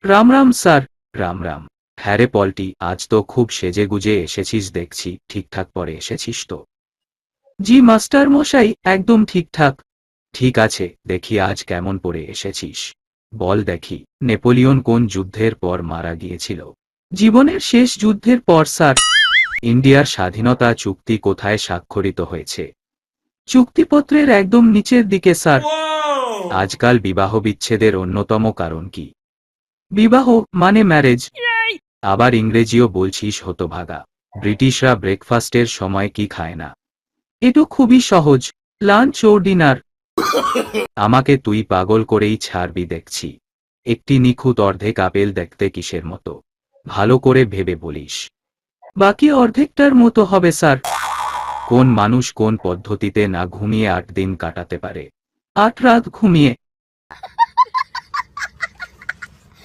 Ram Ram sir. Ram Ram. হ্যাঁ রে পল্টি, আজ তো খুব সেজে গুজে এসেছিস দেখছি, ঠিকঠাক পরে এসেছিস তো? জি মাস্টার মশাই, একদম ঠিকঠাক। ঠিক আছে, দেখি আজ কেমন পরে এসেছিস। বল দেখি, নেপোলিয়ন কোন যুদ্ধের পর মারা গিয়েছিল? জীবনের শেষ যুদ্ধের পর স্যার। ইন্ডিয়ার স্বাধীনতা চুক্তি কোথায় স্বাক্ষরিত হয়েছে? চুক্তিপত্রের একদম নিচের দিকে স্যার। আজকাল বিবাহ বিচ্ছেদের অন্যতম কারণ কি? বিবাহ মানে ম্যারেজ। আবার ইংরেজিও বলছিস হতভাগা। ব্রিটিশরা ব্রেকফাস্টের সময় কি খায় না? এটো খুবই সহজ, লাঞ্চ ও ডিনার। আমাকে তুই পাগল করেই ছাড়বি দেখছি। একটি নিখুঁত অর্ধেক আপেল দেখতে কিসের মতো? ভালো করে ভেবে বলিস। বাকি অর্ধেকটার মতো হবে স্যার। কোন মানুষ কোন পদ্ধতিতে না ঘুমিয়ে 8 দিন কাটাতে পারে? 8 রাত ঘুমিয়ে।